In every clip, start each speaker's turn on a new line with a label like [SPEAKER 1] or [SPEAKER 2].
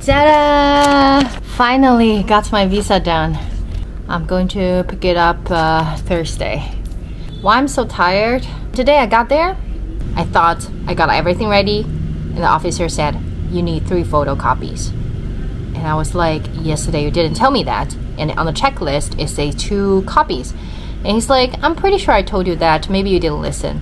[SPEAKER 1] Ta-da! Finally got my visa done. I'm going to pick it up Thursday. Why I'm so tired? Today I got there, I thought I got everything ready, and the officer said, you need 3 photocopies. And I was like, yesterday you didn't tell me that. And on the checklist, it says 2 copies. And he's like, I'm pretty sure I told you that. Maybe you didn't listen.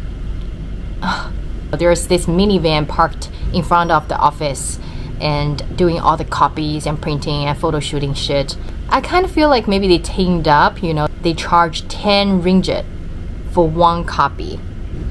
[SPEAKER 1] There's this minivan parked in front of the office and doing all the copies and printing and photo shooting shit. I kind of feel like maybe they teamed up, you know, they charge 10 ringgit for 1 copy.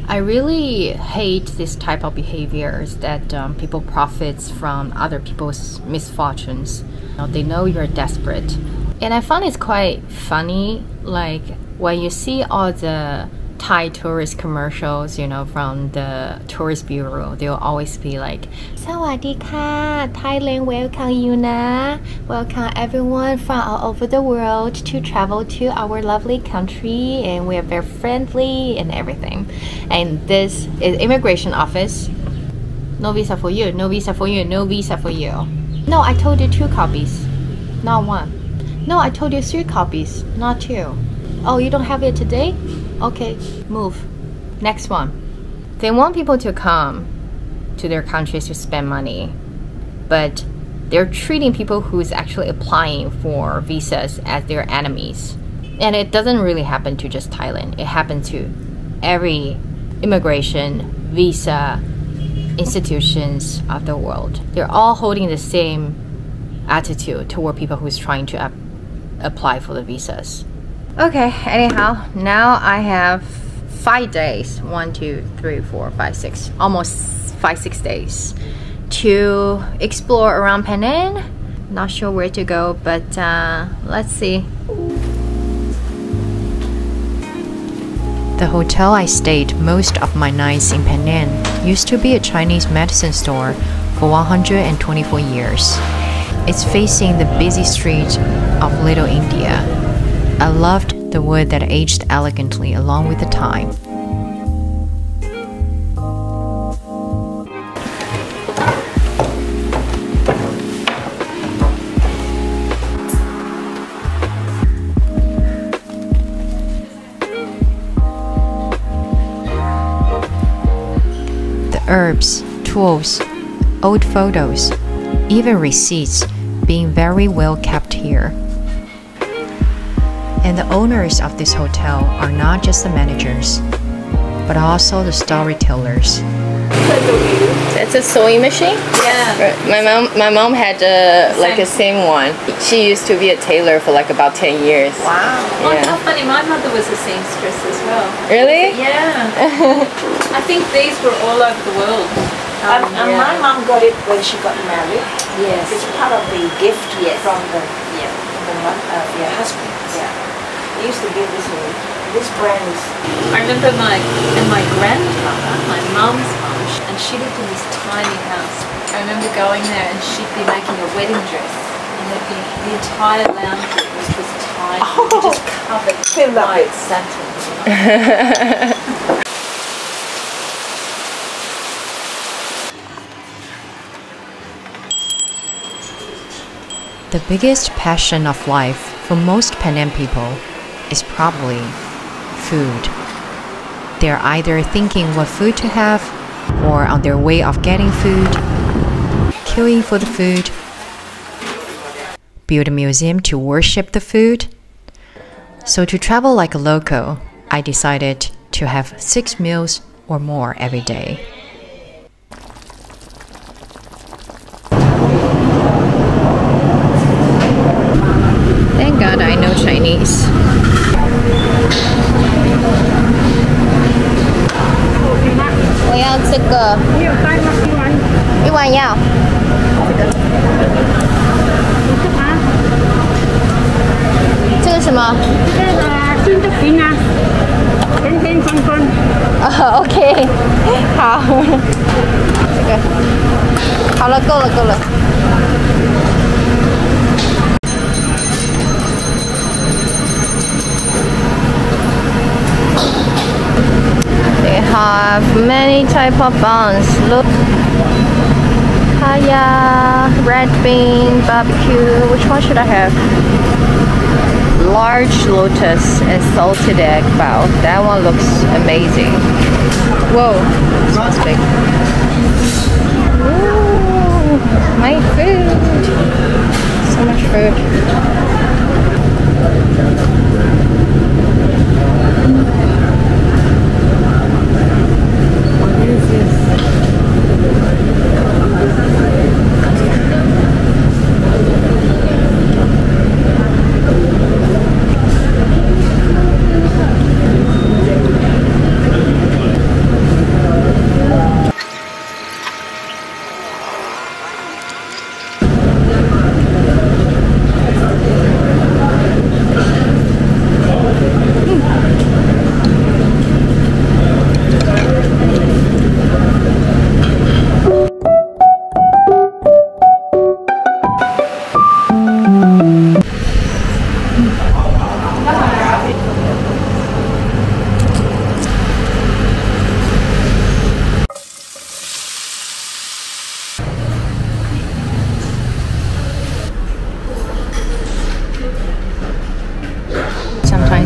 [SPEAKER 1] I really hate this type of behaviors that people profits from other people's misfortunes. You know, they know you're desperate. And I find it's quite funny, like when you see all the Thai tourist commercials, you know, from the tourist bureau, they'll always be like, Sawadee-ka, Thailand welcome you na. Welcome everyone from all over the world to travel to our lovely country, and we're very friendly and everything. And this is immigration office. No visa for you, no visa for you, no visa for you. No, I told you 2 copies, not 1. No, I told you 3 copies, not 2. Oh, you don't have it today? Okay, move. Next one. They want people to come to their countries to spend money, but they're treating people who's actually applying for visas as their enemies. And it doesn't really happen to just Thailand. It happens to every immigration, visa, institutions of the world. They're all holding the same attitude toward people who's trying to apply for the visas. Okay, anyhow, now I have 5 days, 1, 2, 3, 4, 5, 6, almost 5-6 days to explore around Penang. Not sure where to go, but let's see.
[SPEAKER 2] The hotel I stayed most of my nights in Penang used to be a Chinese medicine store for 124 years. It's facing the busy street of Little India. I loved the wood that aged elegantly along with the time. The herbs, tools, old photos, even receipts being very well kept here. And the owners of this hotel are not just the managers, but also the storytellers.
[SPEAKER 1] That's a sewing machine?
[SPEAKER 3] Yeah.
[SPEAKER 1] My mom had like a same one. She used to be a tailor for like about 10 years.
[SPEAKER 3] Wow.
[SPEAKER 1] Yeah.
[SPEAKER 3] How funny, my mother was a seamstress as well.
[SPEAKER 1] Really?
[SPEAKER 3] Yeah. I think these were all over the world.
[SPEAKER 4] And my mom got it when she got married.
[SPEAKER 3] Yes.
[SPEAKER 4] It's part of the gift from the husband. Yeah. They used to give this away. This brand is...
[SPEAKER 3] I remember my grandmother, my mum's mum, and she lived in this tiny house. I remember going there and she'd be making a wedding dress, and there'd be the entire lounge room was just tiny, just covered in white satin.
[SPEAKER 2] The biggest passion of life for most Penang people is probably food. They're either thinking what food to have, or on their way of getting food, queuing for the food, build a museum to worship the food. So to travel like a local, I decided to have 6 meals or more every day.
[SPEAKER 1] Thank God I know Chinese. 我要这个，一碗要。这个什么？这个金豆饼啊，甜甜酸酸。OK， 好，这个好了，够了，够了。They have many type of buns. Look.
[SPEAKER 2] papaya, red bean, barbecue. Which one should I have? Large lotus and salted egg bao. That one looks amazing. Whoa, smells big. Ooh, my food. So much food. What is this?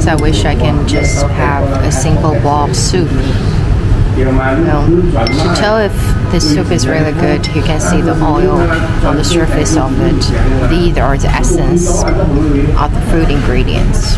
[SPEAKER 2] I wish I can just have a simple bowl of soup. Well, to tell if the soup is really good, you can see the oil on the surface of it. These are the essence of the food ingredients.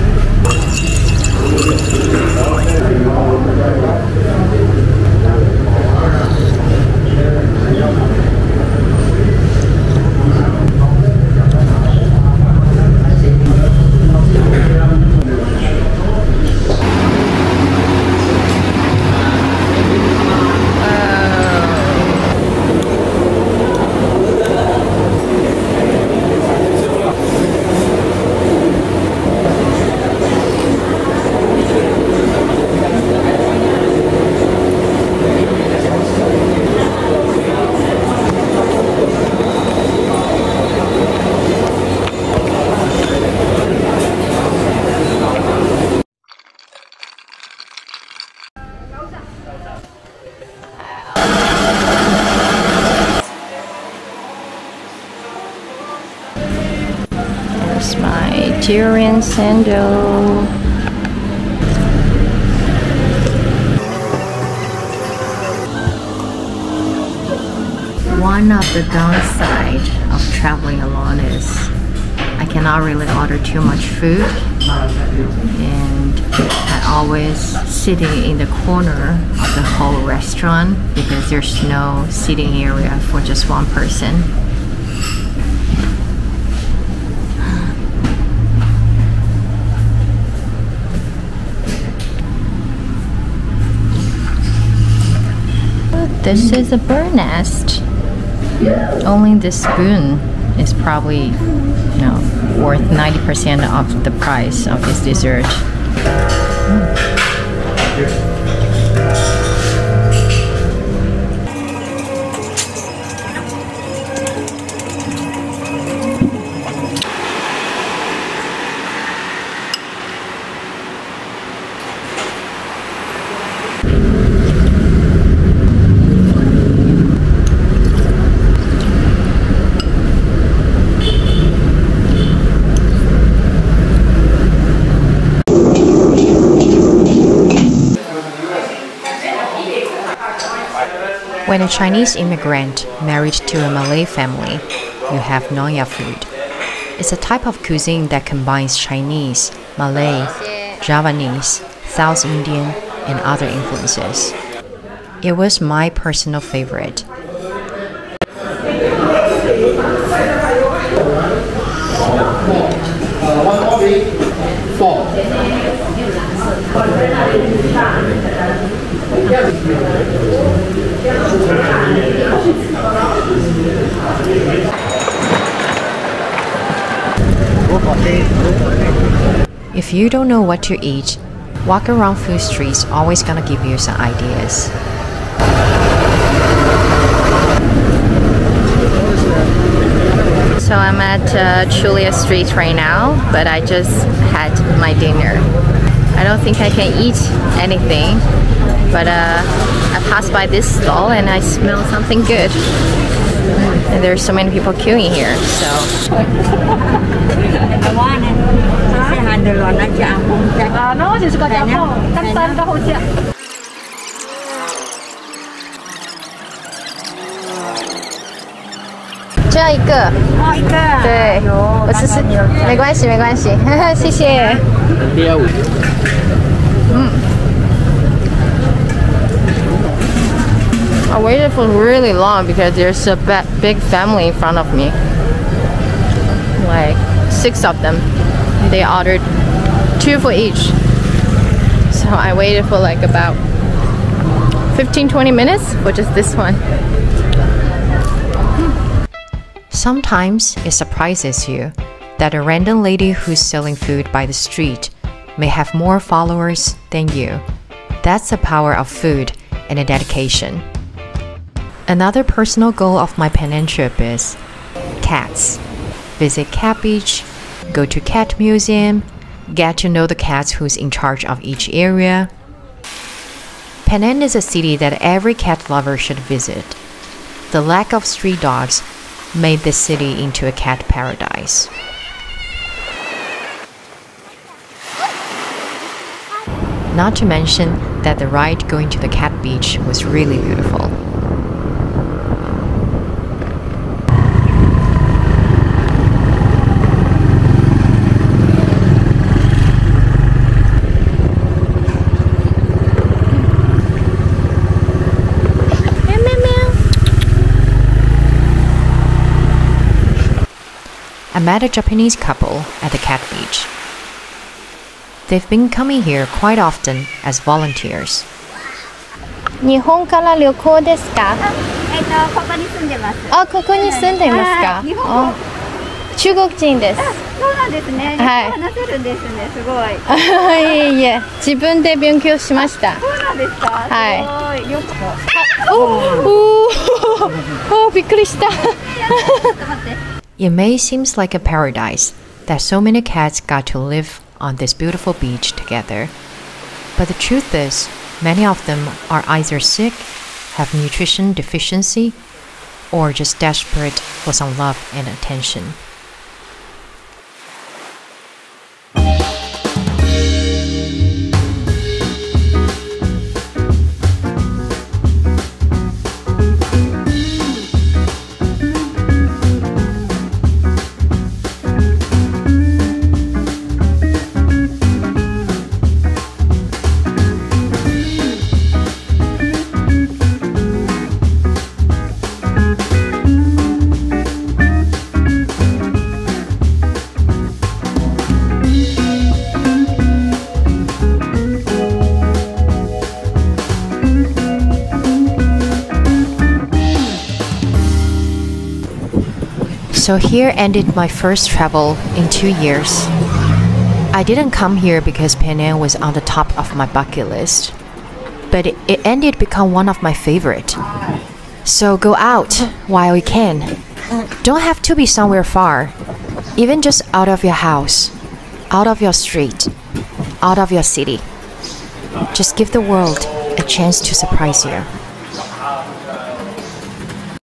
[SPEAKER 2] My durian Cendol. One of the downside of traveling alone is I cannot really order too much food, and I always sitting in the corner of the whole restaurant because there's no seating area for just one person. This is a bird nest. Only the spoon is probably, worth 90% of the price of this dessert. When a Chinese immigrant married to a Malay family, you have Nyonya food. It's a type of cuisine that combines Chinese, Malay, Javanese, South Indian, and other influences. It was my personal favorite. If you don't know what to eat, walk around food streets always gonna give you some ideas. So I'm at Chulia Street right now, but I just had my dinner. I don't think I can eat anything, but I passed by this stall and I smell something good.
[SPEAKER 1] And there's so many people queuing here, so.
[SPEAKER 2] 这样一个，对，我试试，没关系，没关系，谢谢。
[SPEAKER 1] I waited for really long because there's a big family in front of me. Like 6 of them. They ordered 2 for each. So I waited for like about 15-20 minutes for just this one.
[SPEAKER 2] Sometimes it surprises you that a random lady who's selling food by the street may have more followers than you. That's the power of food and a dedication. Another personal goal of my Penang trip is cats. Visit Cat Beach, go to Cat Museum, get to know the cats who's in charge of each area. Penang is a city that every cat lover should visit. The lack of street dogs made this city into a cat paradise. Not to mention that the ride going to the cat beach was really beautiful. I met a Japanese couple at the cat beach. They've been coming here quite often as volunteers.
[SPEAKER 1] 日本から旅行ですか？
[SPEAKER 5] ここに住んでます。
[SPEAKER 1] あ、ここに住んでますか？
[SPEAKER 5] 日本語。
[SPEAKER 1] 中国人です。
[SPEAKER 5] そうなんですね。
[SPEAKER 1] はい。
[SPEAKER 5] 話せるんですね。すごい。
[SPEAKER 1] いえいえ、自分で勉強しました。
[SPEAKER 5] そうなんですか。
[SPEAKER 1] はい。
[SPEAKER 5] すごい。よく。
[SPEAKER 1] お、びっくりした。
[SPEAKER 2] It may seem like a paradise that so many cats got to live on this beautiful beach together. But the truth is, many of them are either sick, have nutrition deficiency, or just desperate for some love and attention. So here ended my first travel in 2 years. I didn't come here because Penang was on the top of my bucket list, but it ended become one of my favorite. So go out while you can. Don't have to be somewhere far, even just out of your house, out of your street, out of your city. Just give the world a chance to surprise you.